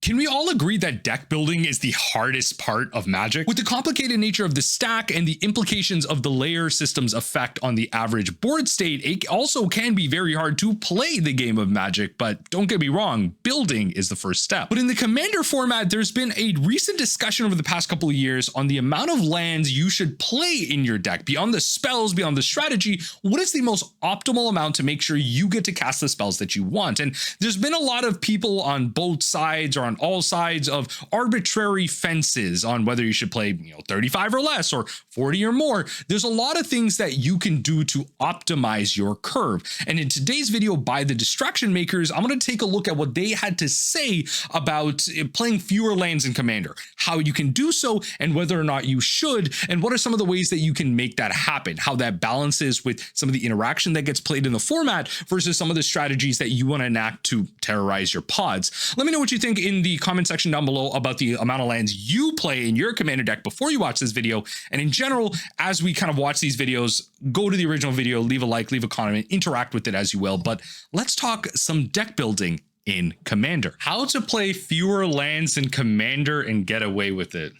Can we all agree that deck building is the hardest part of Magic? With the complicated nature of the stack and the implications of the layer system's effect on the average board state, it also can be very hard to play the game of Magic, but don't get me wrong, building is the first step. But in the Commander format, there's been a recent discussion over the past couple of years on the amount of lands you should play in your deck. Beyond the spells, beyond the strategy, what is the most optimal amount to make sure you get to cast the spells that you want? And there's been a lot of people on both sides or on all sides of arbitrary fences on whether you should play 35 or less or 40 or more. There's a lot of things that you can do to optimize your curve. And in today's video by the Distraction Makers, I'm going to take a look at what they had to say about playing fewer lands in Commander, how you can do so and whether or not you should, and what are some of the ways that you can make that happen, how that balances with some of the interaction that gets played in the format versus some of the strategies that you want to enact to terrorize your pods. Let me know what you think in the comment section down below about the amount of lands you play in your Commander deck before you watch this video. And in general, as we kind of watch these videos, go to the original video, leave a like, leave a comment, interact with it as you will. But let's talk some deck building in Commander. How to play fewer lands in Commander and get away with it.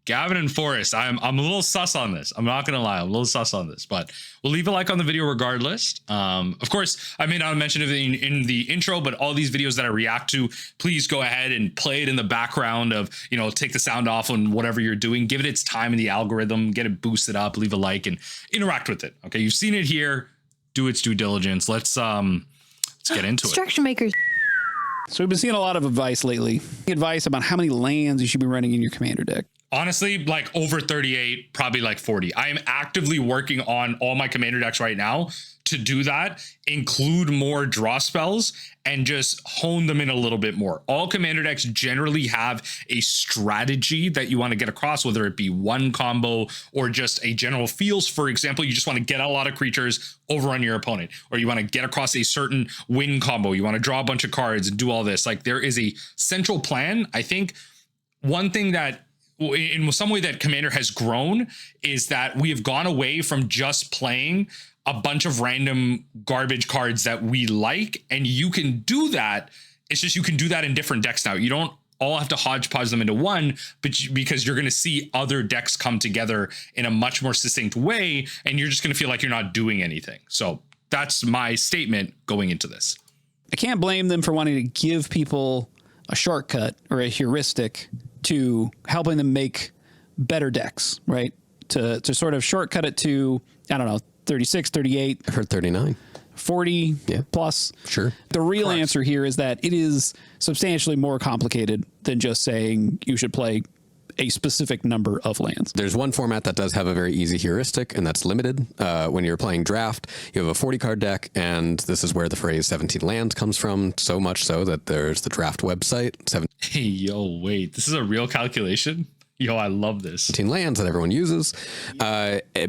Gavin and Forrest, I'm a little sus on this. I'm not going to lie. I'm a little sus on this, but we'll leave a like on the video regardless. Of course, I may not mention it in the intro, but all these videos that I react to, please go ahead and play it in the background of, take the sound off on whatever you're doing. Give it its time in the algorithm, get it boosted up, leave a like and interact with it. Okay. You've seen it here. Do its due diligence. Let's get into it. Distraction Makers. So we've been seeing a lot of advice lately. Advice about how many lands you should be running in your Commander deck. Honestly, like over 38, probably like 40. I am actively working on all my Commander decks right now to do that, include more draw spells and just hone them in a little bit more. All Commander decks generally have a strategy that you want to get across, whether it be one combo or just a general feels. For example, you just want to get a lot of creatures over on your opponent, or you want to get across a certain win combo. You want to draw a bunch of cards and do all this. Like there is a central plan. I think one thing that in some way that Commander has grown is that we have gone away from just playing a bunch of random garbage cards that we like. And you can do that. It's just, you can do that in different decks now. You don't all have to hodgepodge them into one, but because you're going to see other decks come together in a much more succinct way. And you're just going to feel like you're not doing anything. So that's my statement going into this. I can't blame them for wanting to give people a shortcut or a heuristic to helping them make better decks, right? To sort of shortcut it to, I don't know, 36, 38. I've heard 39. 40 plus. Sure. The real answer here is that it is substantially more complicated than just saying you should play a specific number of lands. There's one format that does have a very easy heuristic, and that's limited. When you're playing draft, you have a 40 card deck, and this is where the phrase 17 lands comes from, so much so that there's the draft website. Hey, yo, wait, this is a real calculation? Yo, I love this. 17 lands that everyone uses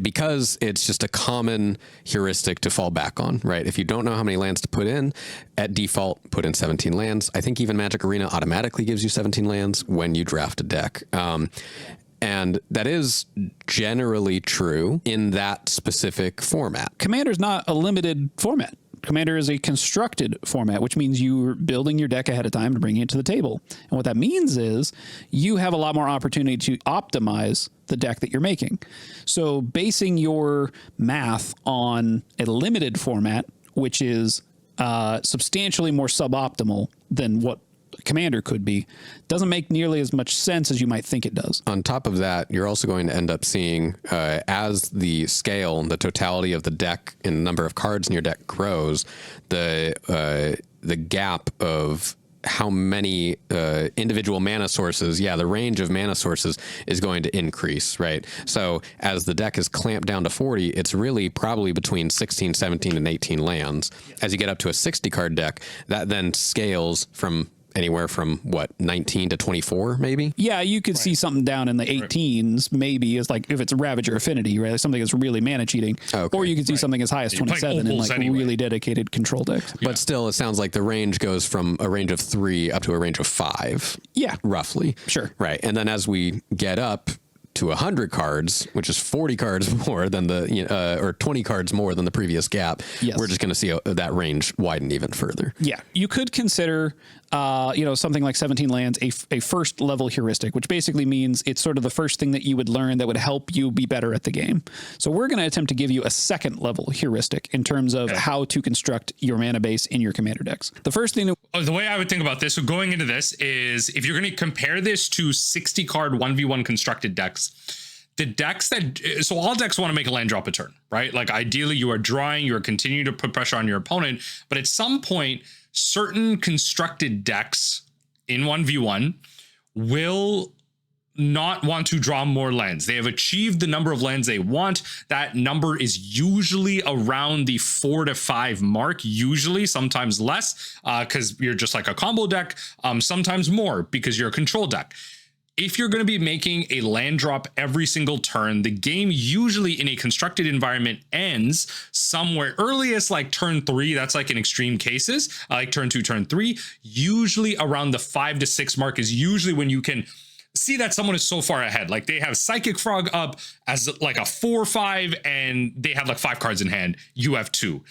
because it's just a common heuristic to fall back on, right? If you don't know how many lands to put in, at default, put in 17 lands. I think even Magic Arena automatically gives you 17 lands when you draft a deck. And that is generally true in that specific format. Commander's not a limited format. Commander is a constructed format, which means you're building your deck ahead of time to bring it to the table. And what that means is you have a lot more opportunity to optimize the deck that you're making. So basing your math on a limited format, which is substantially more suboptimal than what Commander could be, doesn't make nearly as much sense as you might think it does. On top of that, you're also going to end up seeing as the scale, the totality of the deck and the number of cards in your deck grows, the gap of how many individual mana sources, the range of mana sources is going to increase, right? So as the deck is clamped down to 40, it's really probably between 16, 17, and 18 lands. As you get up to a 60 card deck, that then scales from anywhere from 19 to 24, maybe. Yeah, you could see something down in the 18s, maybe, as like if it's Ravager Affinity, right? Something that's really mana cheating. Okay. Or you could see something as high as 27 in like really dedicated control decks. But still, it sounds like the range goes from a range of 3 up to a range of 5. Yeah. Roughly. Sure. Right. And then as we get up to 100 cards, which is 40 cards more than the, or 20 cards more than the previous gap, yes, we're just going to see that range widen even further. Yeah. You could consider something like 17 lands, a first level heuristic, which basically means it's sort of the first thing that you would learn that would help you be better at the game. So we're going to attempt to give you a second level heuristic in terms of how to construct your mana base in your commander decks. The first thing the way I would think about this, so going into this is if you're going to compare this to 60 card 1v1 constructed decks, the decks so all decks want to make a land drop a turn, right? Like ideally you are drawing, you are continuing to put pressure on your opponent, but at some point, certain constructed decks in 1v1 will not want to draw more lands. They have achieved the number of lands they want. That number is usually around the 4 to 5 mark, usually, sometimes less, because you're just like a combo deck, sometimes more because you're a control deck. If you're going to be making a land drop every single turn, the game usually in a constructed environment ends somewhere earliest like turn 3. That's like in extreme cases, like turn 2, turn 3. Usually around the 5 to 6 mark is usually when you can see that someone is so far ahead. Like they have Psychic Frog up as like a 4/5 and they have like 5 cards in hand. You have 2.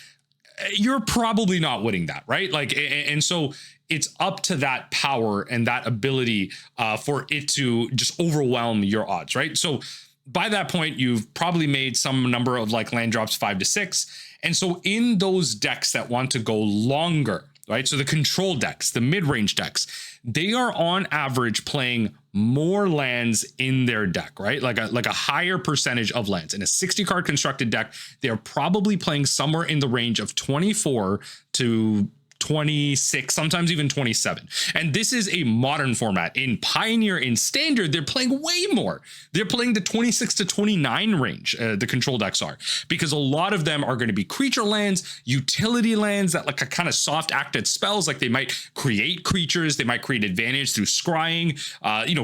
You're probably not winning that, right? Like, and so it's up to that power and that ability for it to just overwhelm your odds, right? So by that point, you've probably made some number of like land drops 5 to 6. And so in those decks that want to go longer, right? So the control decks, the mid-range decks, they are on average playing more lands in their deck, right? Like a higher percentage of lands. In a 60 card constructed deck, they're probably playing somewhere in the range of 24 to 26, sometimes even 27. And this is a modern format. In Pioneer, in Standard, they're playing way more. They're playing the 26 to 29 range, the control decks are, because a lot of them are going to be creature lands, utility lands that like a kind of soft acted spells, like they might create creatures, they might create advantage through scrying,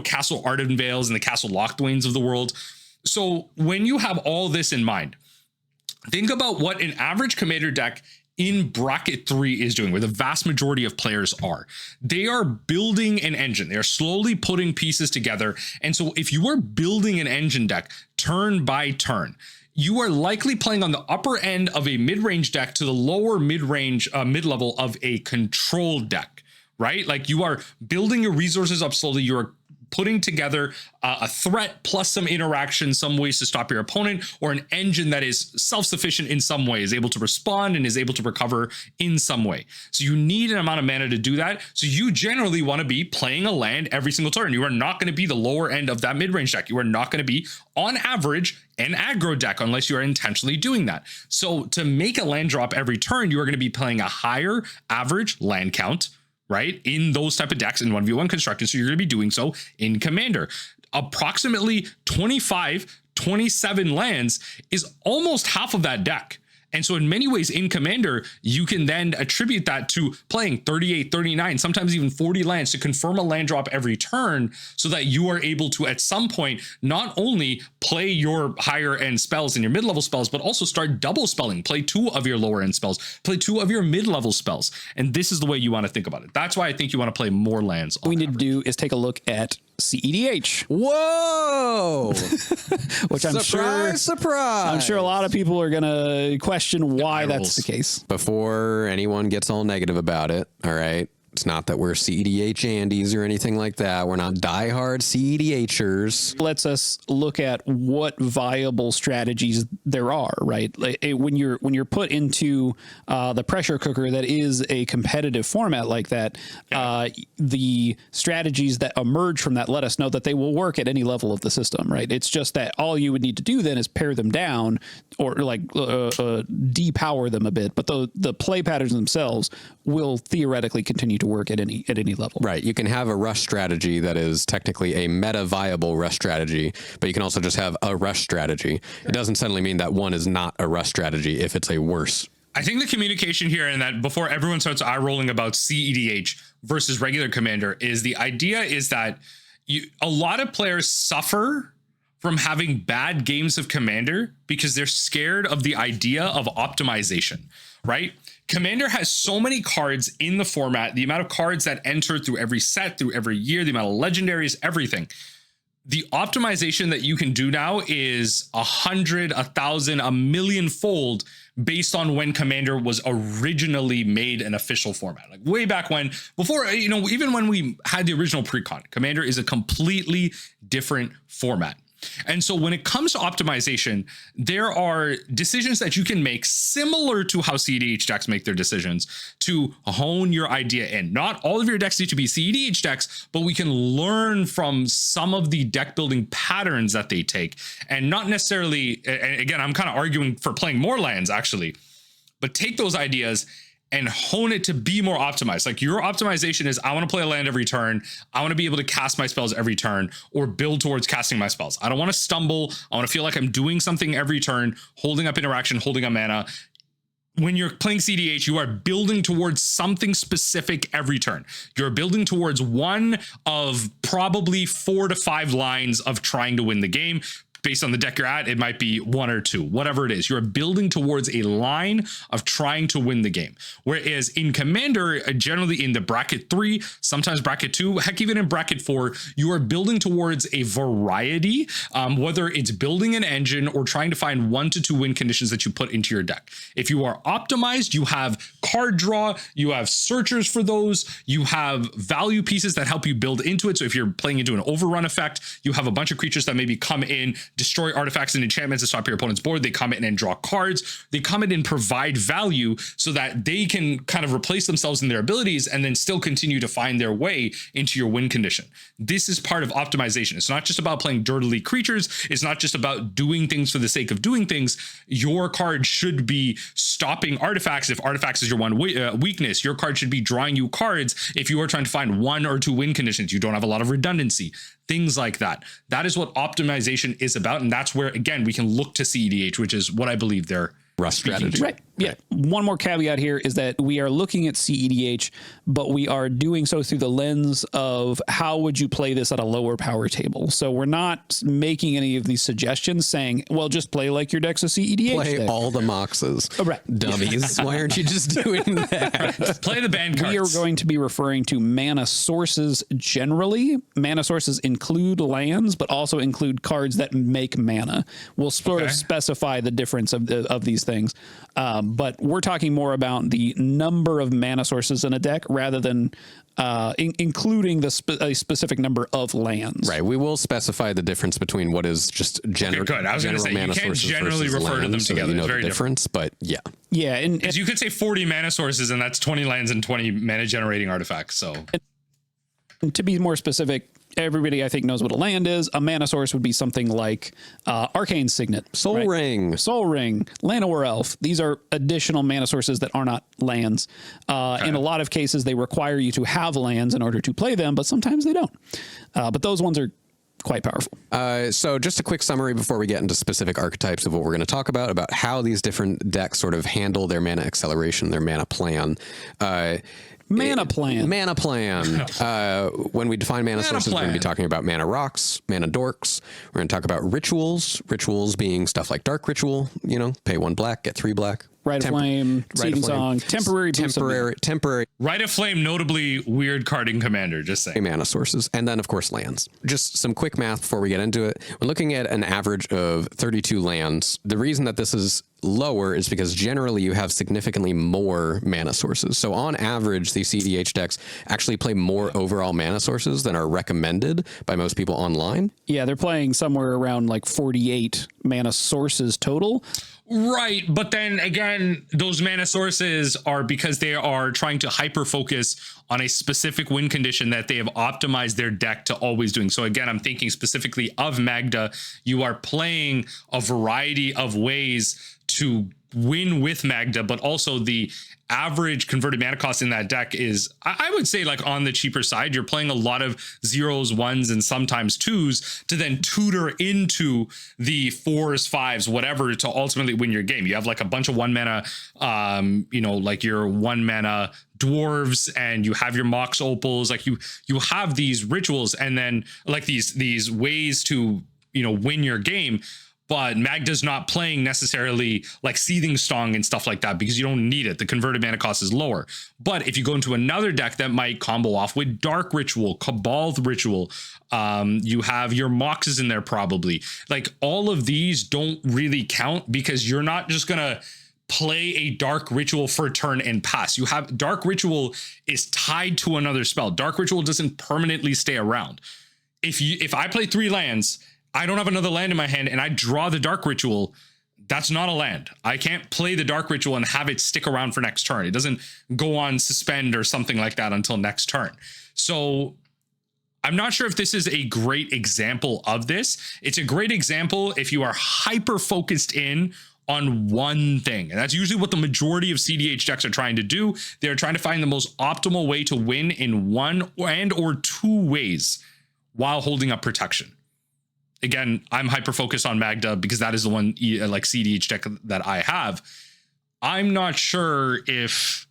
Castle Arden Vales and the Castle Locthwains of the world. So when you have all this in mind, think about what an average commander deck in bracket 3 is doing, where the vast majority of players are. They are building an engine. They are slowly putting pieces together. And so if you are building an engine deck turn by turn, you are likely playing on the upper end of a mid-range deck to the lower mid-range, mid-level of a control deck, right? Like you are building your resources up slowly. You are putting together a threat plus some interaction, some ways to stop your opponent, or an engine that is self-sufficient in some way, is able to respond and is able to recover in some way. So you need an amount of mana to do that. So you generally want to be playing a land every single turn. You are not going to be the lower end of that mid-range deck. You are not going to be, on average, an aggro deck unless you are intentionally doing that. So to make a land drop every turn, you are going to be playing a higher average land count, right, in those type of decks in 1v1 constructed. So you're going to be doing so in Commander. Approximately 25, 27 lands is almost half of that deck. And so in many ways in Commander, you can then attribute that to playing 38, 39, sometimes even 40 lands to confirm a land drop every turn so that you are able to, at some point, not only play your higher end spells and your mid-level spells, but also start double spelling. Play 2 of your lower end spells, play 2 of your mid-level spells. And this is the way you want to think about it. That's why I think you want to play more lands. What we need to do is take a look at CEDH. Whoa! Which I'm surprise! I'm sure a lot of people are going to question why that's the case. Before anyone gets all negative about it, all right? It's not that we're CEDH Andes or anything like that. We're not diehard CEDHers. Lets us look at what viable strategies there are, right? Like, when you're put into the pressure cooker that is a competitive format like that, the strategies that emerge from that let us know that they will work at any level of the system, right? It's just that all you would need to do then is pare them down or like depower them a bit, but the play patterns themselves will theoretically continue to work at any level. Right. You can have a rush strategy that is technically a meta viable rush strategy, but you can also just have a rush strategy. It doesn't suddenly mean that one is not a rush strategy if it's a worse. I think the communication here, and that before everyone starts eye rolling about CEDH versus regular Commander, is the idea is that a lot of players suffer from having bad games of Commander because they're scared of the idea of optimization, right? Commander has so many cards in the format, the amount of cards that enter through every set, through every year, the amount of legendaries, everything. The optimization that you can do now is 100, 1,000, a million fold based on when Commander was originally made an official format. Like way back when, before, even when we had the original pre-con, Commander is a completely different format. And so when it comes to optimization, there are decisions that you can make similar to how CEDH decks make their decisions to hone your idea in. Not all of your decks need to be CEDH decks, but we can learn from some of the deck building patterns that they take, and not necessarily, and again, I'm kind of arguing for playing more lands actually, but take those ideas and hone it to be more optimized. Like your optimization is, I want to play a land every turn. I want to be able to cast my spells every turn or build towards casting my spells. I don't want to stumble. I want to feel like I'm doing something every turn, holding up interaction, holding up mana. When you're playing CDH, you are building towards something specific every turn. You're building towards one of probably 4 to 5 lines of trying to win the game. Based on the deck you're at, it might be 1 or 2, whatever it is. You're building towards a line of trying to win the game. Whereas in Commander, generally in the bracket 3, sometimes bracket 2, heck, even in bracket 4, you are building towards a variety, whether it's building an engine or trying to find 1 to 2 win conditions that you put into your deck. If you are optimized, you have card draw, you have searchers for those, you have value pieces that help you build into it. So if you're playing into an overrun effect, you have a bunch of creatures that maybe come in, destroy artifacts and enchantments to stop your opponent's board. They come in and draw cards. They come in and provide value so that they can kind of replace themselves in their abilities and then still continue to find their way into your win condition. This is part of optimization. It's not just about playing dirtily creatures. It's not just about doing things for the sake of doing things. Your card should be stopping artifacts. If artifacts is your one weakness, your card should be drawing you cards if you are trying to find 1 or 2 win conditions. You don't have a lot of redundancy. Things like that. That is what optimization is about. And that's where, again, we can look to CEDH, which is what I believe they're strategy. Right. Yeah. One more caveat here is that we are looking at CEDH, but we are doing so through the lens of how would you play this at a lower power table. So we're not making any of these suggestions saying, well, just play like your deck's a CEDH Play deck. all the Moxes. Oh, right. Dummies. Why aren't you just doing that? Play the band cards. We are going to be referring to mana sources generally. Mana sources include lands, but also include cards that make mana. We'll sort of specify the difference of these things. But we're talking more about the number of mana sources in a deck rather than including a specific number of lands. Right. We will specify the difference between what is just general. Good. I was going to say, you can't generally refer to them so together. You know it's very the difference, but yeah. Yeah. And you could say 40 mana sources, and that's 20 lands and 20 mana generating artifacts. So to be more specific, everybody I think knows what a land is. A mana source would be something like Arcane Signet, Soul Ring, Llanowar Elf. These are additional mana sources that are not lands. In a lot of cases, they require you to have lands in order to play them, but sometimes they don't. But those ones are quite powerful. So just a quick summary before we get into specific archetypes of what we're going to talk about how these different decks sort of handle their mana acceleration, their mana plan. Mana plan. When we define mana sources, we're going to be talking about mana rocks, mana dorks. We're going to talk about rituals. Rituals being stuff like Dark Ritual, pay 1 black, get 3 black. Rite of Flame, Seeding Song, temporary. Rite of Flame, notably weird card in Commander, just saying. Mana sources. And then, of course, lands. Just some quick math before we get into it. We're looking at an average of 32 lands. The reason that this is lower is because generally you have significantly more mana sources. So on average, these CEDH decks actually play more overall mana sources than are recommended by most people online. Yeah, they're playing somewhere around like 48 mana sources total. Right. But then again, those mana sources are because they are trying to hyper focus on a specific win condition that they have optimized their deck to always doing. So again, I'm thinking specifically of Magda. You are playing a variety of ways to win with Magda, but also the average converted mana cost in that deck is, I would say, like on the cheaper side. You're playing a lot of 0s, 1s, and sometimes 2s to then tutor into the 4s, 5s, whatever, to ultimately win your game. You have like a bunch of 1 mana, like your 1 mana dwarves, and you have your mox opals. Like you have these rituals, and then like these ways to win your game. But Magda's not playing necessarily like Seething Song and stuff like that because you don't need it. The converted mana cost is lower. But if you go into another deck that might combo off with Dark Ritual, Cabal Ritual, you have your Moxes in there probably. Like all of these don't really count because you're not just going to play a Dark Ritual for a turn and pass. You have Dark Ritual is tied to another spell. Dark Ritual doesn't permanently stay around. If I play 3 lands, I don't have another land in my hand, and I draw the Dark Ritual, that's not a land. I can't play the Dark Ritual and have it stick around for next turn. It doesn't go on suspend or something like that until next turn. So I'm not sure if this is a great example of this. It's a great example if you are hyper focused in on one thing. And that's usually what the majority of CDH decks are trying to do. They're trying to find the most optimal way to win in one and or 2 ways while holding up protection. Again, I'm hyper focused on Magda because that is the one like CDH deck that I have. I'm not sure if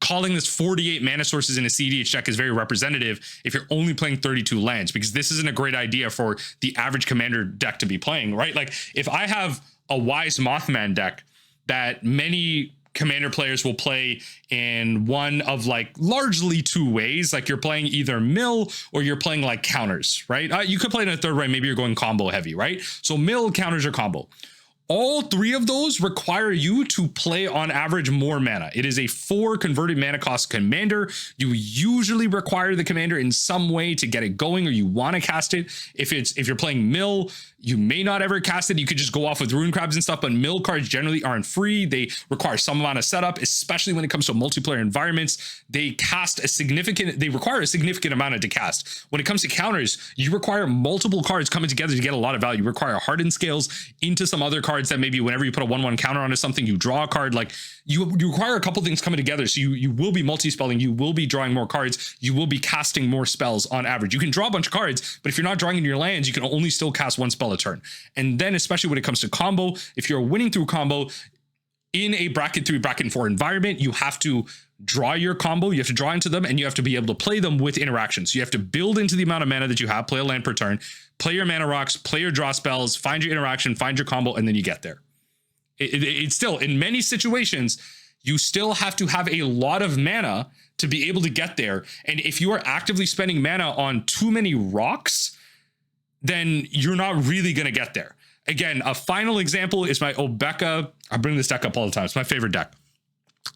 calling this 48 mana sources in a CDH deck is very representative if you're only playing 32 lands, because this isn't a great idea for the average commander deck to be playing, right? Like if I have a Wise Mothman deck that many commander players will play in one of like largely 2 ways, like you're playing either mill or you're playing like counters, right? You could play in a third way, maybe you're going combo heavy, right? So mill, counters, or combo. All 3 of those require you to play on average more mana. It is a 4 converted mana cost commander. You usually require the commander in some way to get it going, or you want to cast it. If you're playing mill, you may not ever cast it. You could just go off with rune crabs and stuff, but mill cards generally aren't free. They require some amount of setup, especially when it comes to multiplayer environments. They require a significant amount to cast. When it comes to counters, you require multiple cards coming together to get a lot of value. You require hardened scales into some other cards that maybe whenever you put a 1/1 counter onto something, you draw a card. Like you require a couple things coming together. So you will be multi-spelling, you will be drawing more cards, you will be casting more spells on average. You can draw a bunch of cards, but if you're not drawing in your lands, you can only still cast 1 spell a turn. And then especially when it comes to combo, if you're winning through combo in a bracket 3, bracket 4 environment, you have to draw your combo, you have to draw into them, and you have to be able to play them with interactions. So you have to build into the amount of mana that you have, play a land per turn, play your mana rocks, play your draw spells, find your interaction, find your combo, and then you get there. It's still, in many situations, you still have to have a lot of mana to be able to get there. And if you are actively spending mana on too many rocks, then you're not really going to get there. Again, a final example is my Obeka. I bring this deck up all the time. It's my favorite deck.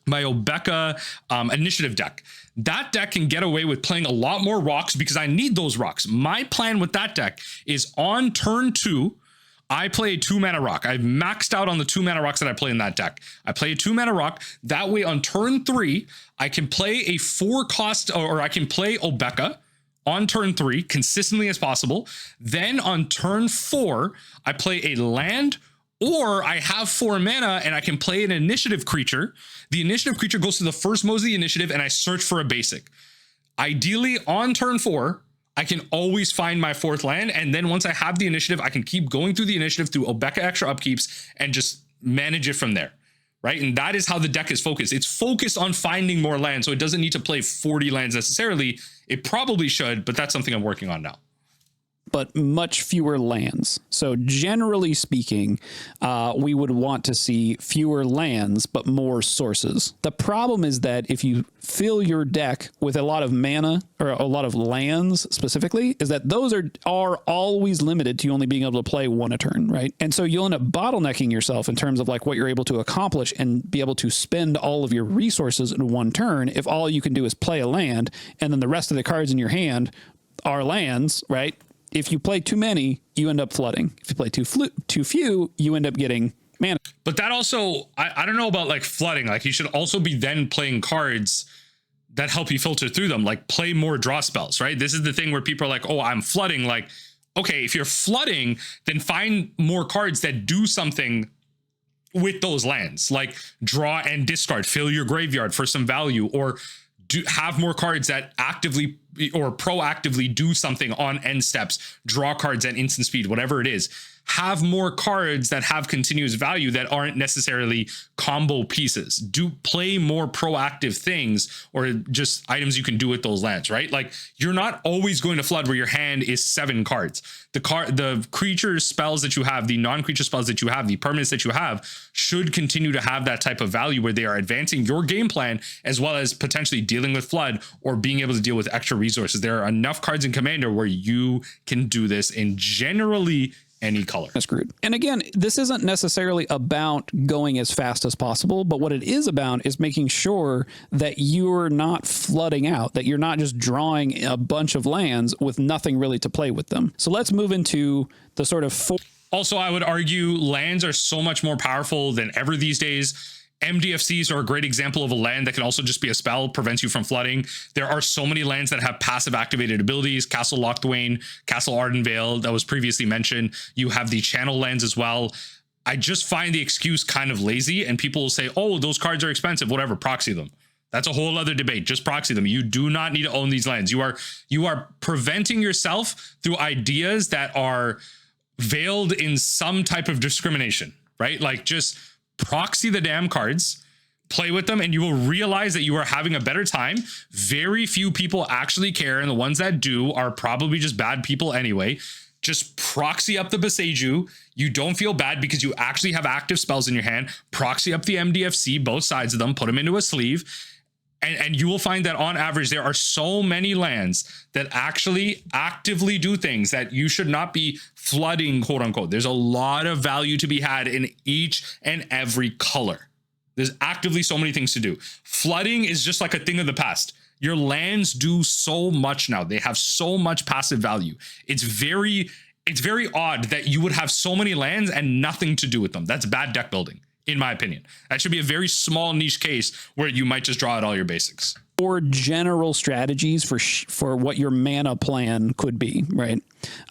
My Obeka initiative deck. That deck can get away with playing a lot more rocks because I need those rocks. My plan with that deck is on turn 2, I play a 2 mana rock. I've maxed out on the 2 mana rocks that I play in that deck. I play a 2 mana rock. That way on turn 3, I can play a 4 cost, or I can play Obeka on turn 3 consistently as possible. Then on turn 4, I play a land, or I have 4 mana and I can play an initiative creature. The initiative creature goes to the first modes of the initiative and I search for a basic. Ideally on turn 4, I can always find my 4th land. And then once I have the initiative, I can keep going through the initiative through Obeka extra upkeeps and just manage it from there. Right. And that is how the deck is focused. It's focused on finding more lands. So it doesn't need to play 40 lands necessarily. It probably should, but that's something I'm working on now. But much fewer lands. So generally speaking, we would want to see fewer lands, but more sources. The problem is that if you fill your deck with a lot of mana, or a lot of lands specifically, is that those are always limited to you only being able to play 1 a turn, right? And so you'll end up bottlenecking yourself in terms of like what you're able to accomplish and be able to spend all of your resources in 1 turn if all you can do is play a land and then the rest of the cards in your hand are lands, right? If you play too many, you end up flooding. If you play too few, you end up getting mana. But that also, I don't know about like flooding. Like you should also be then playing cards that help you filter through them, like play more draw spells, right? This is the thing where people are like, oh, I'm flooding. Like, okay, if you're flooding, then find more cards that do something with those lands, like draw and discard, fill your graveyard for some value, or have more cards that actively or proactively do something on end steps, draw cards at instant speed, whatever it is. Have more cards that have continuous value that aren't necessarily combo pieces. Do play more proactive things or just items you can do with those lands, right? Like you're not always going to flood where your hand is 7 cards. The creature spells that you have, the non-creature spells that you have, the permanents that you have should continue to have that type of value where they are advancing your game plan as well as potentially dealing with flood or being able to deal with extra resources. There are enough cards in Commander where you can do this, and generally any color. Screwed. And again, this isn't necessarily about going as fast as possible, but what it is about is making sure that you're not flooding out, that you're not just drawing a bunch of lands with nothing really to play with them. So let's move into the sort of Also, I would argue lands are so much more powerful than ever these days. MDFCs are a great example of a land that can also just be a spell, prevents you from flooding. There are so many lands that have passive activated abilities. Castle Locthwain, Castle Ardenvale, that was previously mentioned. You have the channel lands as well. I just find the excuse kind of lazy, and people will say, oh, those cards are expensive, whatever, proxy them. That's a whole other debate. Just proxy them. You do not need to own these lands. You are preventing yourself through ideas that are veiled in some type of discrimination, right? Like, just proxy the damn cards, play with them, and you will realize that you are having a better time. Very few people actually care, and the ones that do are probably just bad people anyway. Just proxy up the Boseiju. You don't feel bad because you actually have active spells in your hand. Proxy up the MDFC, both sides of them, put them into a sleeve. And you will find that on average, there are so many lands that actually actively do things that you should not be flooding, quote unquote. There's a lot of value to be had in each and every color. There's actively so many things to do. Flooding is just like a thing of the past. Your lands do so much now. They have so much passive value. It's very odd that you would have so many lands and nothing to do with them. That's bad deck building, in my opinion. That should be a very small niche case where you might just draw out all your basics. Or general strategies for what your mana plan could be, right?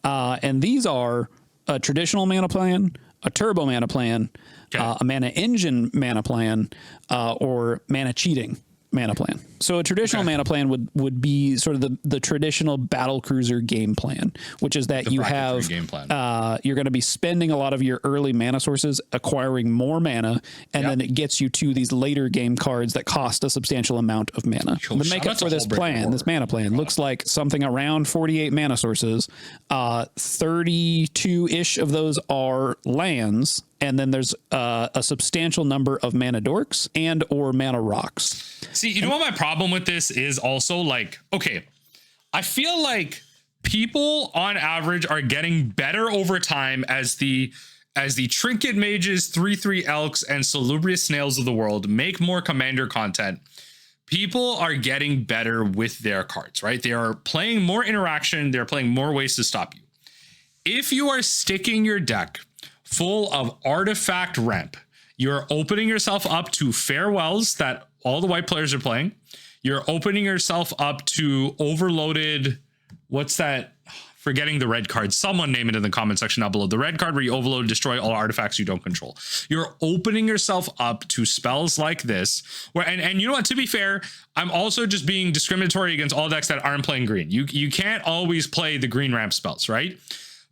And these are a traditional mana plan, a turbo mana plan, a mana engine mana plan, or mana cheating mana plan. So a traditional mana plan would be sort of the traditional battle cruiser game plan, which is that you have you're going to be spending a lot of your early mana sources acquiring more mana, and then it gets you to these later game cards that cost a substantial amount of mana. The makeup for this mana plan looks like something around 48 mana sources. 32-ish of those are lands, and then there's a substantial number of mana dorks and or mana rocks. See, you know what my problem with this is also? Like, okay, I feel like people on average are getting better over time as the trinket mages, 3/3 elks, and salubrious snails of the world make more commander content. People are getting better with their cards, right? They are playing more interaction. They're playing more ways to stop you. If you are sticking your deck full of artifact ramp, you're opening yourself up to farewells that all the white players are playing. You're opening yourself up to overloaded, what's that? Forgetting the red card. Someone name it in the comment section down below. The red card where you overload, destroy all artifacts you don't control. You're opening yourself up to spells like this. Where and you know what? To be fair, I'm also just being discriminatory against all decks that aren't playing green. You can't always play the green ramp spells, right?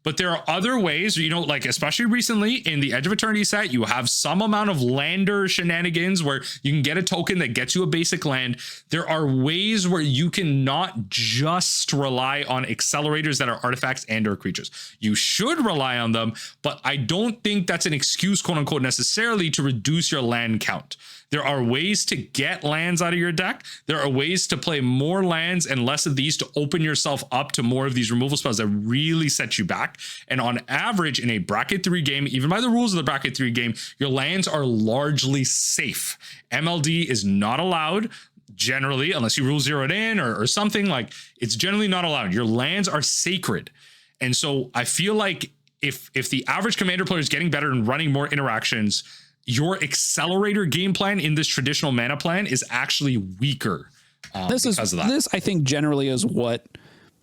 But there are other ways, you know, like especially recently in the Edge of Eternity set, you have some amount of lander shenanigans where you can get a token that gets you a basic land. There are ways where you can not just rely on accelerators that are artifacts and or creatures. You should rely on them, but I don't think that's an excuse, quote unquote, necessarily to reduce your land count. There are ways to get lands out of your deck. There are ways to play more lands and less of these to open yourself up to more of these removal spells that really set you back. And on average, in a bracket 3 game, even by the rules of the bracket 3 game, your lands are largely safe. MLD is not allowed generally, unless you rule zeroed in or something. Like, it's generally not allowed. Your lands are sacred. And so I feel like if the average commander player is getting better and running more interactions, your accelerator game plan in this traditional mana plan is actually weaker. Because of that. This, I think, generally is what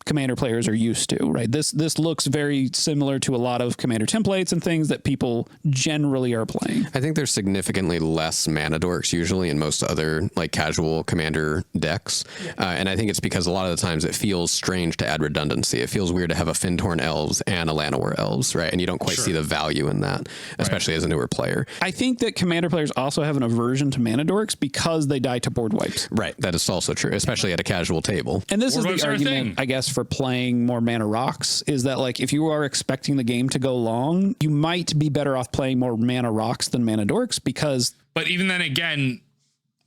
commander players are used to, right? This looks very similar to a lot of commander templates and things that people generally are playing. I think there's significantly less mana dorks usually in most other like casual commander decks. And I think it's because a lot of the times it feels strange to add redundancy. It feels weird to have a Fintorn Elves and a Llanowar Elves, right? And you don't quite see the value in that, especially as a newer player. I think that commander players also have an aversion to mana dorks because they die to board wipes. Right. That is also true, especially at a casual table. And this is the argument, I guess, for playing more mana rocks, is that like if you are expecting the game to go long, you might be better off playing more mana rocks than mana dorks because... But even then again,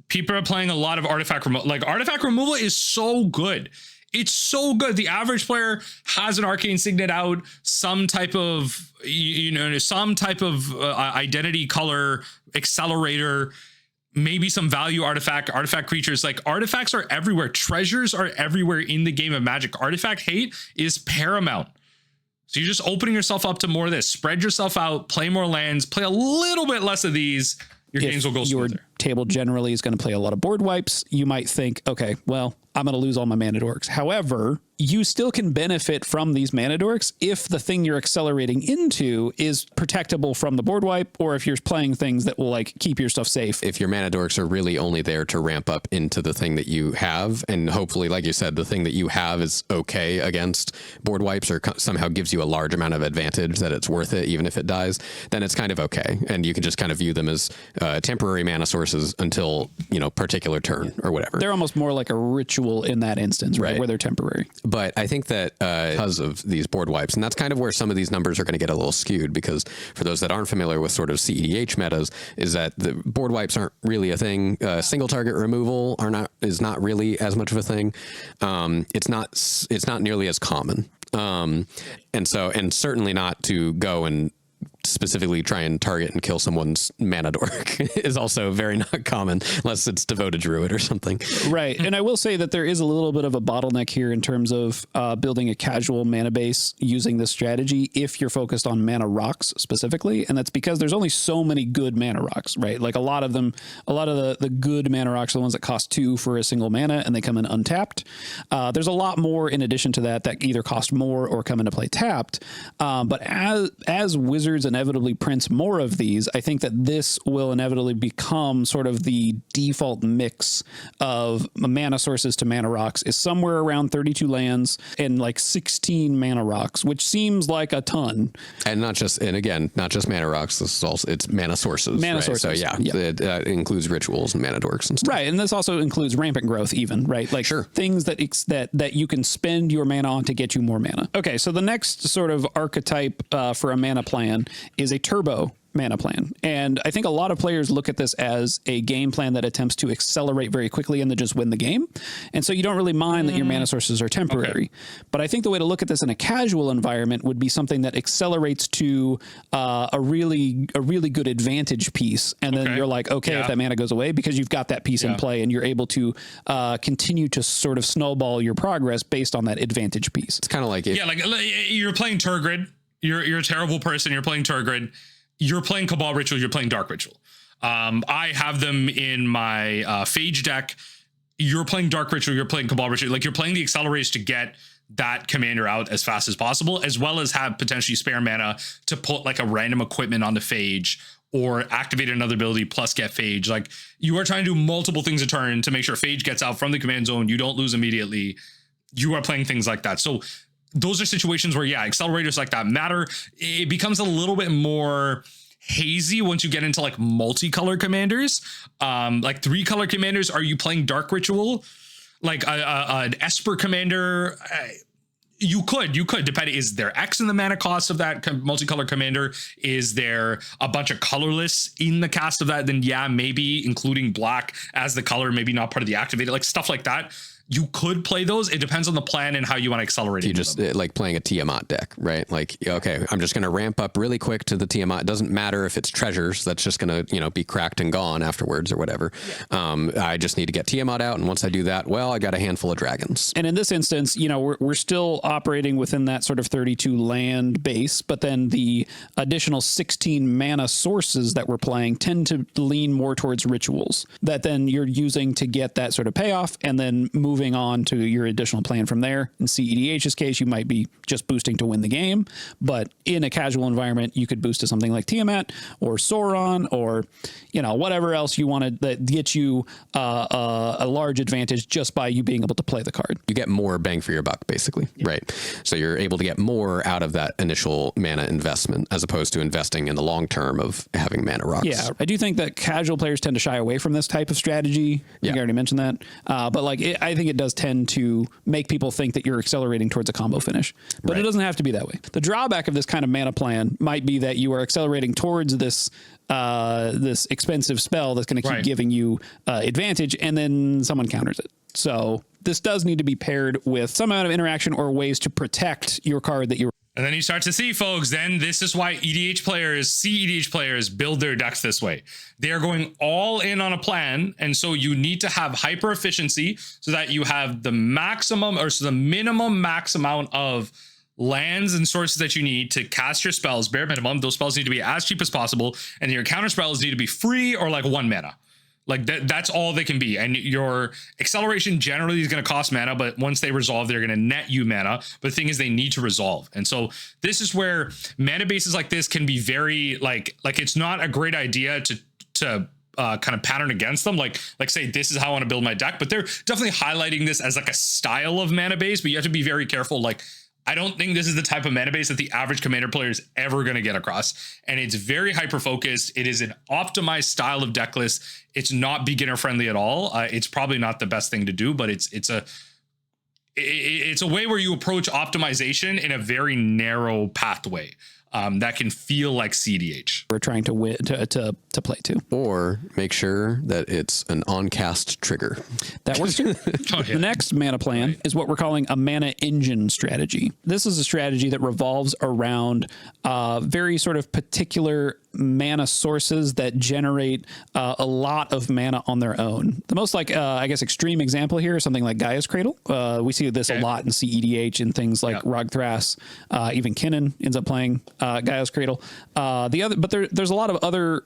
people are playing a lot of artifact removal. Like, artifact removal is so good. It's so good. The average player has an Arcane Signet out, some type of, some type of identity color accelerator, maybe some value artifact creatures. Like, artifacts are everywhere. Treasures are everywhere in the game of Magic. Artifact hate is paramount. So you're just opening yourself up to more of this. Spread yourself out, play more lands, play a little bit less of these. Your games will go smoother. Your table generally is going to play a lot of board wipes. You might think, okay, well, I'm going to lose all my mana dorks. However, you still can benefit from these mana dorks if the thing you're accelerating into is protectable from the board wipe, or if you're playing things that will like keep your stuff safe. If your mana dorks are really only there to ramp up into the thing that you have, and hopefully, like you said, the thing that you have is okay against board wipes or somehow gives you a large amount of advantage that it's worth it, even if it dies, then it's kind of okay. And you can just kind of view them as temporary mana sources until, particular turn or whatever. They're almost more like a ritual in that instance, right? Where they're temporary. But I think that because of these board wipes, and that's kind of where some of these numbers are going to get a little skewed, because for those that aren't familiar with sort of CEDH metas, is that the board wipes aren't really a thing. Single target removal is not really as much of a thing. It's not nearly as common. And certainly not to go and specifically try and target and kill someone's mana dork is also very not common, unless it's devoted druid or something. Right. And I will say that there is a little bit of a bottleneck here in terms of building a casual mana base using this strategy if you're focused on mana rocks specifically. And that's because there's only so many good mana rocks, right? Like a lot of the good mana rocks are the ones that cost 2 for a single mana and they come in untapped. There's a lot more in addition to that either cost more or come into play tapped. But as Wizards inevitably prints more of these, I think that this will inevitably become sort of the default mix of mana sources to mana rocks is somewhere around 32 lands and like 16 mana rocks, which seems like a ton. And not just mana rocks. This is also, it's mana sources. Mana right? sources. So it includes rituals and mana dorks and stuff. Right. And this also includes rampant growth even, right? Like things that you can spend your mana on to get you more mana. Okay. So the next sort of archetype for a mana plan is a turbo mana plan. And I think a lot of players look at this as a game plan that attempts to accelerate very quickly and then just win the game. And so you don't really mind that your mana sources are temporary. Okay. But I think the way to look at this in a casual environment would be something that accelerates to a really good advantage piece. And then you're like, if that mana goes away, because you've got that piece in play and you're able to continue to sort of snowball your progress based on that advantage piece. It's kind of like like you're playing Turgid. You're a terrible person. You're playing Turgid. You're playing Cabal Ritual, you're playing Dark Ritual. I have them in my Phage deck. You're playing Dark Ritual, you're playing Cabal Ritual. Like, you're playing the accelerators to get that commander out as fast as possible, as well as have potentially spare mana to put like a random equipment on the Phage or activate another ability plus get Phage. Like, you are trying to do multiple things a turn to make sure Phage gets out from the command zone. You don't lose immediately. You are playing things like that. So those are situations where, accelerators like that matter. It becomes a little bit more hazy once you get into like multicolor commanders. Like 3-color commanders, are you playing Dark Ritual? Like an Esper commander, you could, depending, is there X in the mana cost of that multicolor commander? Is there a bunch of colorless in the cast of that? Then maybe including black as the color, maybe not part of the activated, like stuff like that. You could play those. It depends on the plan and how you want to accelerate it. You just like playing a Tiamat deck, right? Like, okay, I'm just going to ramp up really quick to the Tiamat. It doesn't matter if it's treasures. That's just going to, be cracked and gone afterwards or whatever. Yeah. I just need to get Tiamat out. And once I do that, well, I got a handful of dragons. And in this instance, we're still operating within that sort of 32 land base, but then the additional 16 mana sources that we're playing tend to lean more towards rituals that then you're using to get that sort of payoff and then moving on to your additional plan from there. In CEDH's case, you might be just boosting to win the game, but in a casual environment, you could boost to something like Tiamat or Sauron or, whatever else you wanted that gets you a large advantage just by you being able to play the card. You get more bang for your buck, basically, right? So you're able to get more out of that initial mana investment as opposed to investing in the long term of having mana rocks. Yeah, I do think that casual players tend to shy away from this type of strategy. You already mentioned that. But I think it does tend to make people think that you're accelerating towards a combo finish, but it doesn't have to be that way. The drawback of this kind of mana plan might be that you are accelerating towards this expensive spell that's going to keep giving you advantage, and then someone counters it. So this does need to be paired with some amount of interaction or ways to protect your card that you're. And then you start to see, folks, then this is why EDH players build their decks this way. They are going all in on a plan. And so you need to have hyper efficiency so that you have the maximum or so the minimum max amount of lands and sources that you need to cast your spells, bare minimum. Those spells need to be as cheap as possible. And your counter spells need to be free or like 1 mana. Like that's all they can be. And your acceleration generally is going to cost mana, but once they resolve, they're going to net you mana. But the thing is they need to resolve. And so this is where mana bases like this can be very like it's not a great idea to kind of pattern against them. Like say, this is how I want to build my deck, but they're definitely highlighting this as like a style of mana base, but you have to be very careful. Like, I don't think this is the type of mana base that the average commander player is ever going to get across. And it's very hyper focused. It is an optimized style of deck list. It's not beginner friendly at all. It's probably not the best thing to do, but it's a way where you approach optimization in a very narrow pathway that can feel like CDH. We're trying to win to play to, or make sure that it's an on-cast trigger. That works too. Oh, yeah. The next mana plan is what we're calling a mana engine strategy. This is a strategy that revolves around very sort of particular mana sources that generate a lot of mana on their own. The most I guess extreme example here is something like Gaia's Cradle. We see this a lot in CEDH and things like Rogthras. Even Kinnan ends up playing Gaia's Cradle. There's a lot of other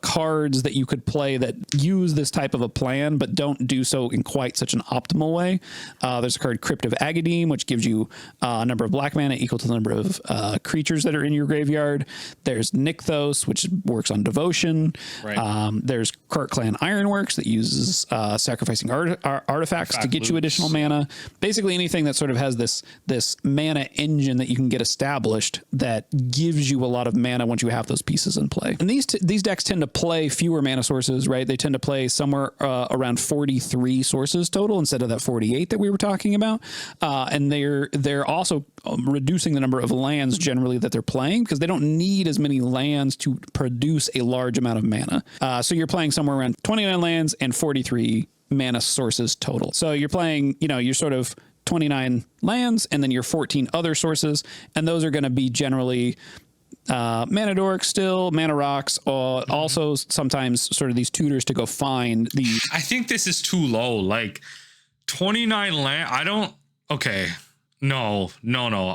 cards that you could play that use this type of a plan, but don't do so in quite such an optimal way. There's a card Crypt of Agadeem, which gives you a number of black mana equal to the number of creatures that are in your graveyard. There's Nykthos, which works on devotion. Right. There's Krark Clan Ironworks that uses sacrificing artifacts to get you additional mana. Basically anything that sort of has this mana engine that you can get established that gives you a lot of mana once you have those pieces in play. And these decks tend to play fewer mana sources, right? They tend to play somewhere around 43 sources total instead of that 48 that we were talking about. And they're also reducing the number of lands generally that they're playing because they don't need as many lands to produce a large amount of mana. So you're playing somewhere around 29 lands and 43 mana sources total. So you're playing, you're sort of 29 lands and then your 14 other sources. And those are going to be generally mana dorks still, mana rocks, also sometimes sort of these tutors to go find the. I think this is too low. Like 29 land. Okay. No.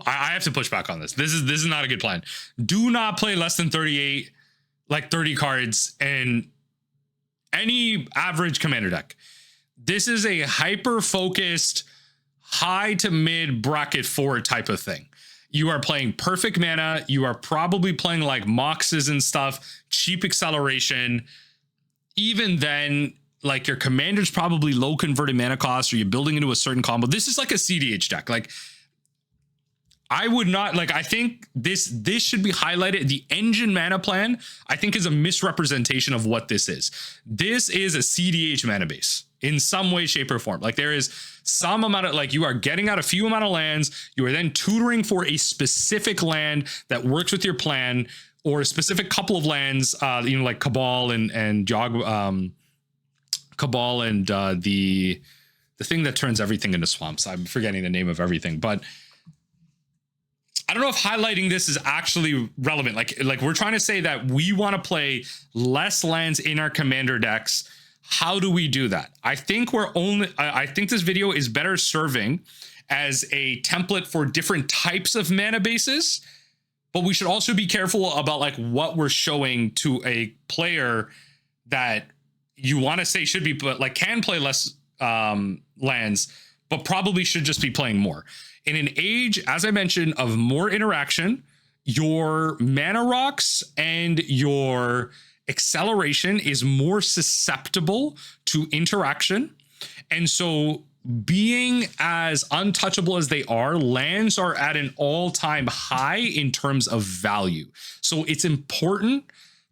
I have to push back on this. This is not a good plan. Do not play less than 38, like 30 cards in any average commander deck. This is a hyper focused, high to mid bracket 4 type of thing. You are playing perfect mana. You are probably playing like Moxes and stuff, cheap acceleration. Even then, like your commander's probably low converted mana cost, or you're building into a certain combo. This is like a CDH deck. Like I would not like, I think this should be highlighted. The engine mana plan, I think, is a misrepresentation of what this is. This is a CDH mana base in some way, shape, or form. Like there is some amount of, like, you are getting out a few amount of lands. You are then tutoring for a specific land that works with your plan, or a specific couple of lands, like Cabal and Jog, Cabal and the thing that turns everything into swamps. I'm forgetting the name of everything, but I don't know if highlighting this is actually relevant. Like we're trying to say that we want to play less lands in our commander decks. How do we do that? I think I think this video is better serving as a template for different types of mana bases, but we should also be careful about like what we're showing to a player that you want to say should be, but like can play less lands, but probably should just be playing more. In an age, as I mentioned, of more interaction, your mana rocks and your acceleration is more susceptible to interaction. And so being as untouchable as they are, lands are at an all-time high in terms of value. So it's important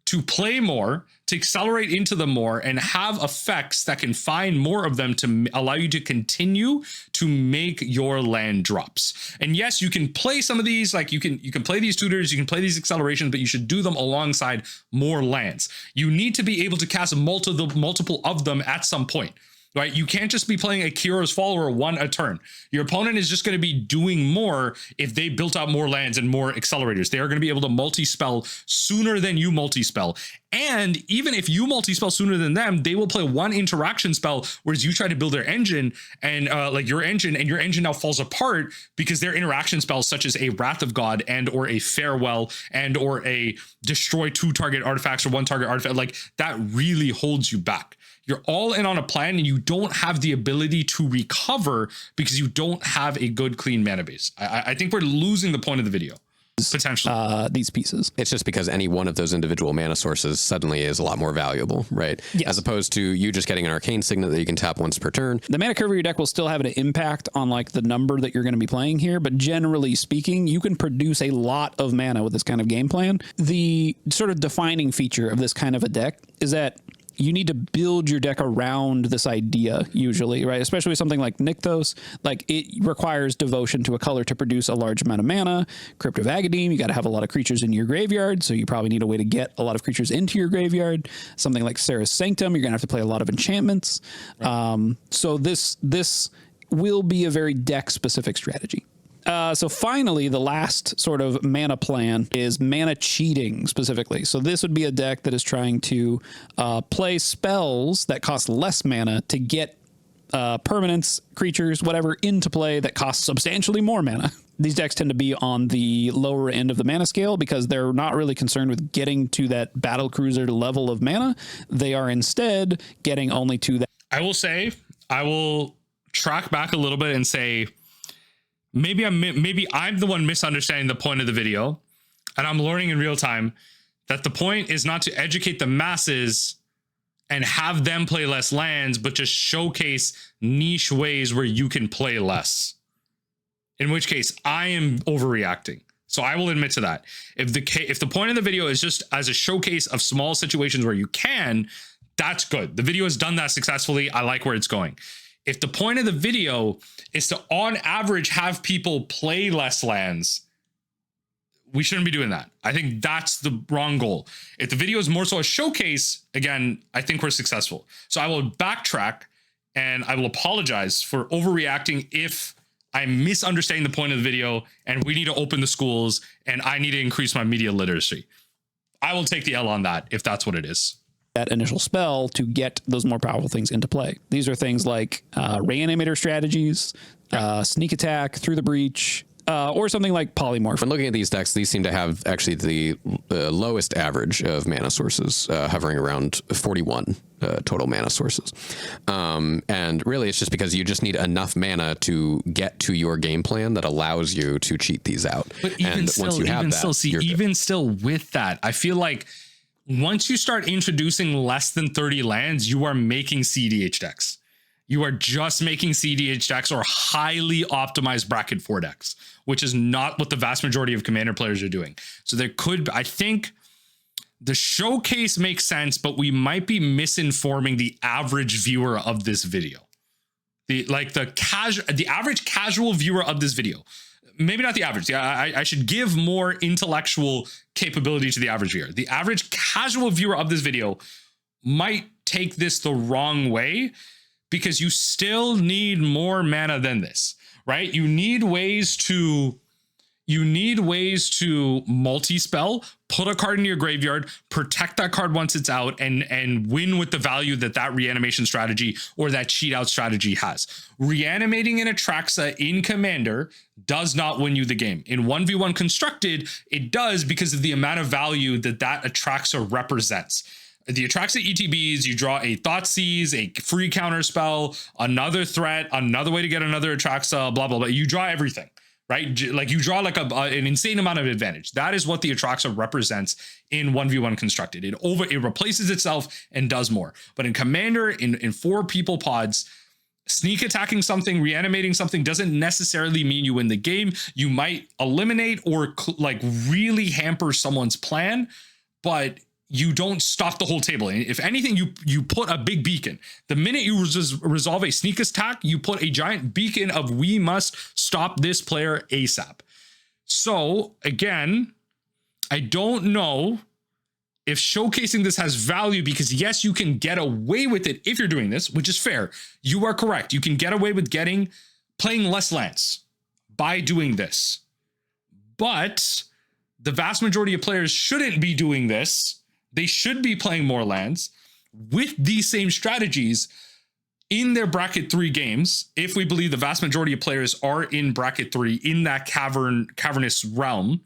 to play more, to accelerate into them more, and have effects that can find more of them to allow you to continue to make your land drops. And yes, you can play some of these, like you can play these tutors, you can play these accelerations, but you should do them alongside more lands. You need to be able to cast multiple of them at some point. right? You can't just be playing a Kiro's Follower one a turn. Your opponent is just going to be doing more if they built out more lands and more accelerators. They are going to be able to multi-spell sooner than you multi-spell. And even if you multi-spell sooner than them, they will play one interaction spell, whereas you try to build their engine and like your engine now falls apart because their interaction spells such as a Wrath of God and or a Farewell and or a destroy 2 target artifacts or 1 target artifact, like that really holds you back. You're all in on a plan and you don't have the ability to recover because you don't have a good clean mana base. I think we're losing the point of the video. Potentially. These pieces. It's just because any one of those individual mana sources suddenly is a lot more valuable, right? Yes. As opposed to you just getting an arcane signet that you can tap once per turn. The mana curve of your deck will still have an impact on like the number that you're going to be playing here, but generally speaking, you can produce a lot of mana with this kind of game plan. The sort of defining feature of this kind of a deck is that you need to build your deck around this idea usually, right? Especially with something like Nykthos, like it requires devotion to a color to produce a large amount of mana. Crypt of Agadeem, you got to have a lot of creatures in your graveyard, so you probably need a way to get a lot of creatures into your graveyard. Something like Serra's Sanctum, you're gonna have to play a lot of enchantments. Right. So this will be a very deck specific strategy. So finally, the last sort of mana plan is mana cheating specifically. So this would be a deck that is trying to play spells that cost less mana to get permanents, creatures, whatever into play that cost substantially more mana. These decks tend to be on the lower end of the mana scale because they're not really concerned with getting to that battlecruiser level of mana. They are instead getting only to that. I will track back a little bit and say, maybe I'm the one misunderstanding the point of the video, and I'm learning in real time that the point is not to educate the masses and have them play less lands, but just showcase niche ways where you can play less. In which case, I am overreacting. So I will admit to that. If the point of the video is just as a showcase of small situations where you can, that's good. The video has done that successfully. I like where it's going. If the point of the video is to, on average, have people play less lands, we shouldn't be doing that. I think that's the wrong goal. If the video is more so a showcase, again, I think we're successful. So I will backtrack and I will apologize for overreacting if I'm misunderstanding the point of the video and we need to open the schools and I need to increase my media literacy. I will take the L on that if that's what it is. That initial spell to get those more powerful things into play. These are things like Reanimator strategies, Sneak Attack, Through the Breach, or something like Polymorph. When looking at these decks, these seem to have actually the lowest average of mana sources, hovering around 41 total mana sources. And really, it's just because you just need enough mana to get to your game plan that allows you to cheat these out. But even still with that, I feel like once you start introducing less than 30 lands, you are making CDH decks. You are just making CDH decks or highly optimized bracket 4 decks, which is not what the vast majority of Commander players are doing. So there could, I think the showcase makes sense, but we might be misinforming the average viewer of this video. The average casual viewer of this video. Maybe not the average. I should give more intellectual capability to the average viewer. The average casual viewer of this video might take this the wrong way because you still need more mana than this, right? You need ways to multi-spell, put a card in your graveyard, protect that card once it's out, and win with the value that reanimation strategy or that cheat out strategy has. Reanimating an Atraxa in Commander does not win you the game. In 1v1 Constructed, it does because of the amount of value that Atraxa represents. The Atraxa ETBs, you draw a Thoughtseize, a free counter spell, another threat, another way to get another Atraxa, blah, blah, blah. You draw everything. Right? Like you draw like an insane amount of advantage. That is what the Atraxa represents in 1v1 Constructed. It replaces itself and does more. But in Commander, in 4 people pods, sneak attacking something, reanimating something doesn't necessarily mean you win the game. You might eliminate or like really hamper someone's plan, but you don't stop the whole table. And if anything, you put a big beacon. The minute you resolve a sneak attack, you put a giant beacon of we must stop this player ASAP. So again, I don't know if showcasing this has value, because yes, you can get away with it if you're doing this, which is fair. You are correct. You can get away with playing less lands by doing this. But the vast majority of players shouldn't be doing this. They should be playing more lands with these same strategies in their bracket 3 games. If we believe the vast majority of players are in bracket 3 in that cavernous realm,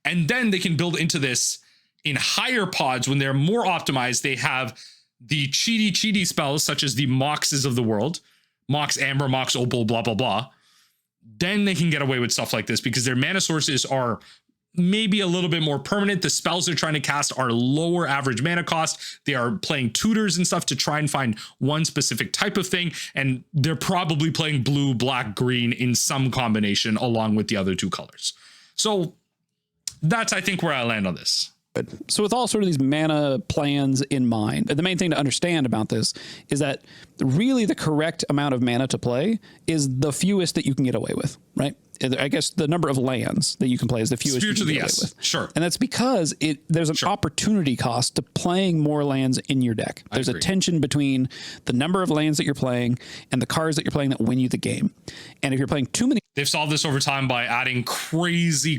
and then they can build into this in higher pods when they're more optimized. They have the cheaty spells such as the Moxes of the world, Mox Amber, Mox Opal, blah, blah, blah. Then they can get away with stuff like this because their mana sources are maybe a little bit more permanent. The spells they're trying to cast are lower average mana cost. They are playing tutors and stuff to try and find one specific type of thing. And they're probably playing blue, black, green in some combination along with the other 2 colors. So that's, I think, where I land on this. So with all sort of these mana plans in mind, the main thing to understand about this is that really the correct amount of mana to play is the fewest that you can get away with, right? I guess the number of lands that you can play is the fewest you can get away with. Sure. And that's because there's an opportunity cost to playing more lands in your deck. There's a tension between the number of lands that you're playing and the cards that you're playing that win you the game. And if you're playing too many... They've solved this over time by adding crazy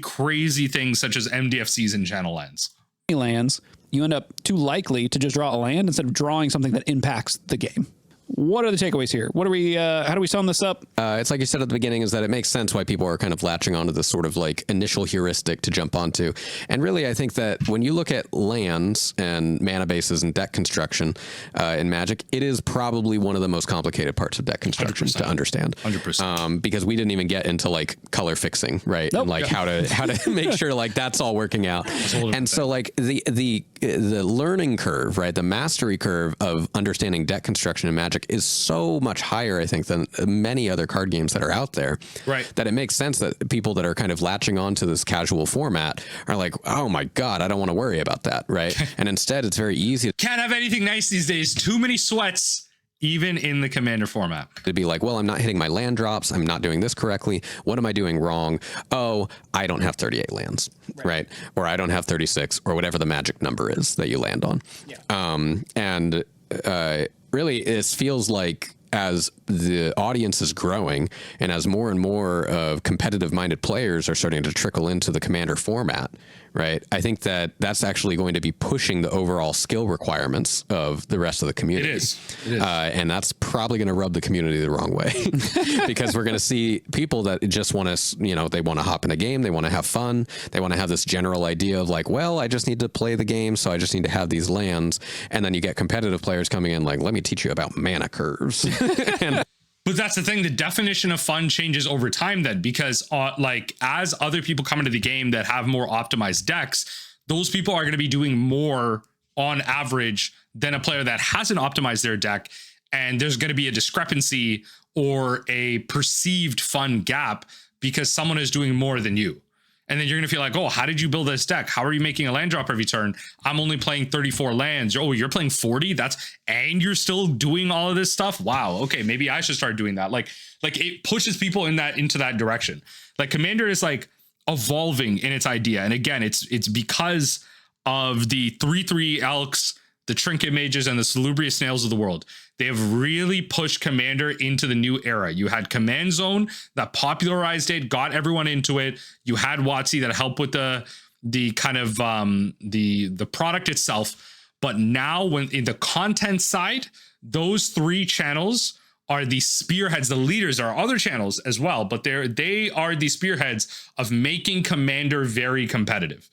things such as MDFCs and channel lands. Lands, you end up too likely to just draw a land instead of drawing something that impacts the game. What are the takeaways here? What are we? How do we sum this up? It's like you said at the beginning, is that it makes sense why people are kind of latching onto this sort of like initial heuristic to jump onto. And really, I think that when you look at lands and mana bases and deck construction in Magic, it is probably one of the most complicated parts of deck construction 100%. To understand. 100%. Because we didn't even get into like color fixing, right? Nope. And like how to make sure like that's all working out. And so like the learning curve, right? The mastery curve of understanding deck construction in Magic is so much higher, I think, than many other card games that are out there. Right. That it makes sense that people that are kind of latching onto this casual format are like, oh my God, I don't want to worry about that. Right. And instead, it's very easy. Can't have anything nice these days. Too many sweats, even in the Commander format. To be like, well, I'm not hitting my land drops. I'm not doing this correctly. What am I doing wrong? Oh, I don't have 38 lands. Right. Or I don't have 36 or whatever the magic number is that you land on. Yeah. Really, it feels like as the audience is growing and as more and more of competitive-minded players are starting to trickle into the Commander format, right? I think that that's actually going to be pushing the overall skill requirements of the rest of the community. It is. And that's probably going to rub the community the wrong way because we're going to see people that just want to, you know, they want to hop in a game. They want to have fun. They want to have this general idea of like, well, I just need to play the game. So I just need to have these lands. And then you get competitive players coming in like, let me teach you about mana curves. But that's the thing. The definition of fun changes over time then, because like as other people come into the game that have more optimized decks, those people are going to be doing more on average than a player that hasn't optimized their deck. And there's going to be a discrepancy or a perceived fun gap because someone is doing more than you. And then you're going to feel like, oh, how did you build this deck? How are you making a land drop every turn? I'm only playing 34 lands. Oh, you're playing 40? And you're still doing all of this stuff? Wow. Okay, maybe I should start doing that. Like it pushes people into that direction. Like Commander is like evolving in its idea. And again, it's because of the 3/3 Elks, the Trinket Mages, and the Salubrious Snails of the world. They have really pushed Commander into the new era. You had Command Zone that popularized it, got everyone into it. You had WotC that helped with the kind of the product itself. But now when in the content side, those 3 channels are the spearheads. The leaders are other channels as well, but they are the spearheads of making Commander very competitive.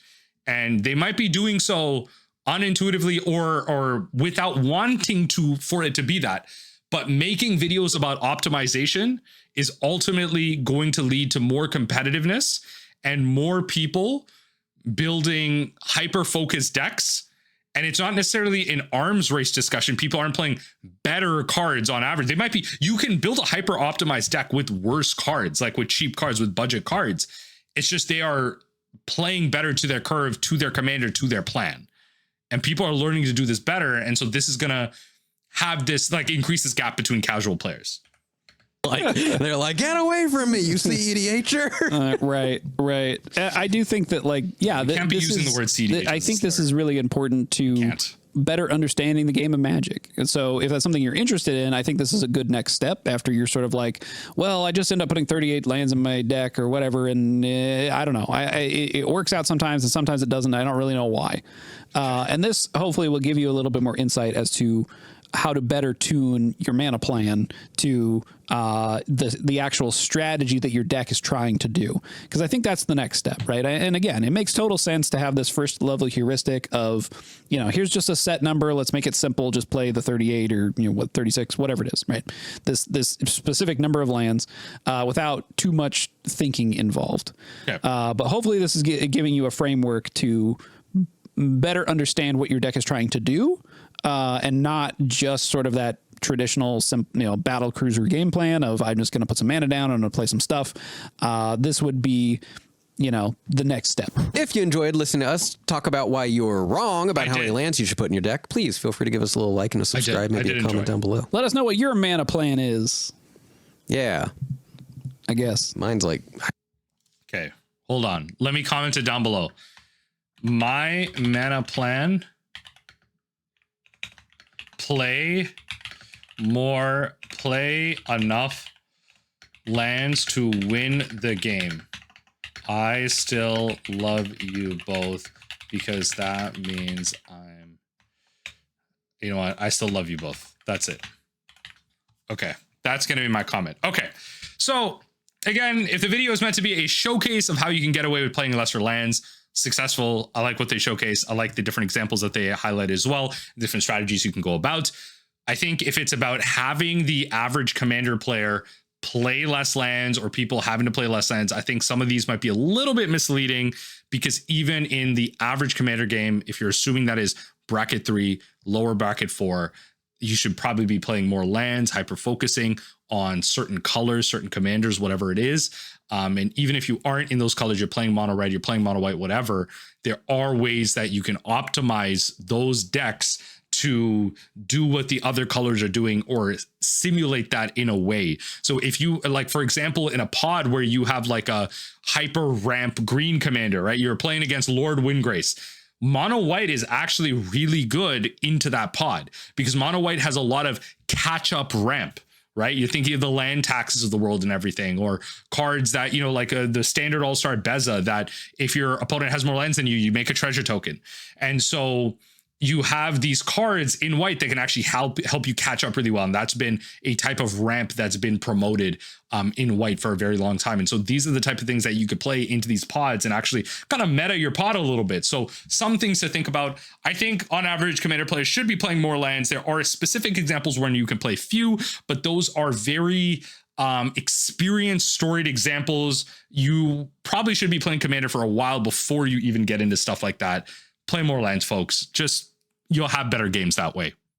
And they might be doing so unintuitively or without wanting for it to be that, but making videos about optimization is ultimately going to lead to more competitiveness and more people building hyper-focused decks. And it's not necessarily an arms race discussion. People aren't playing better cards on average. You can build a hyper-optimized deck with worse cards, like with cheap cards, with budget cards. It's just they are playing better to their curve, to their commander, to their plan. And people are learning to do this better. And so this is going to have this, like, increase this gap between casual players. they're like, get away from me, you CEDHer. Right. I do think that, like, yeah, can't be using the word CEDH. I think this is really important to better understanding the game of Magic. And so if that's something you're interested in, I think this is a good next step after you're sort of like, well, I just end up putting 38 lands in my deck or whatever. And I don't know. It works out sometimes and sometimes it doesn't. I don't really know why. And this hopefully will give you a little bit more insight as to how to better tune your mana plan to the actual strategy that your deck is trying to do. Because I think that's the next step, right? And again, it makes total sense to have this first level heuristic of, here's just a set number. Let's make it simple. Just play the 38 or 36, whatever it is, right? This specific number of lands without too much thinking involved. Okay. But hopefully this is giving you a framework to better understand what your deck is trying to do. And not just sort of that traditional, battle cruiser game plan of I'm just going to put some mana down and I'm going to play some stuff. This would be, the next step. If you enjoyed listening to us talk about why you're wrong about how many lands you should put in your deck, please feel free to give us a little like and a subscribe, maybe a comment down below. Let us know what your mana plan is. Yeah. I guess. Mine's like... Okay, hold on. Let me comment it down below. My mana plan... play enough lands to win the game. I still love you both because that means you know what? I still love you both. That's it. Okay. That's going to be my comment. Okay. So again, if the video is meant to be a showcase of how you can get away with playing lesser lands, successful. I like what they showcase. I like the different examples that they highlight as well, different strategies you can go about. I think if it's about having the average commander player play less lands or people having to play less lands, I think some of these might be a little bit misleading because even in the average commander game, if you're assuming that is bracket 3, lower bracket 4, you should probably be playing more lands, hyper focusing on certain colors, certain commanders, whatever it is. And even if you aren't in those colors, you're playing mono red, you're playing mono white, whatever, there are ways that you can optimize those decks to do what the other colors are doing or simulate that in a way. So if you like, for example, in a pod where you have like a hyper ramp green commander, right? You're playing against Lord Windgrace. Mono white is actually really good into that pod because mono white has a lot of catch up ramp, right? You're thinking of the land taxes of the world and everything, or cards that, like the standard all-star Beza, that if your opponent has more lands than you, you make a treasure token. And so you have these cards in white that can actually help you catch up really well. And that's been a type of ramp that's been promoted in white for a very long time. And so these are the type of things that you could play into these pods and actually kind of meta your pod a little bit. So some things to think about. I think on average, commander players should be playing more lands. There are specific examples when you can play few, but those are very experienced storied examples. You probably should be playing commander for a while before you even get into stuff like that. Play more lands, folks. Just you'll have better games that way.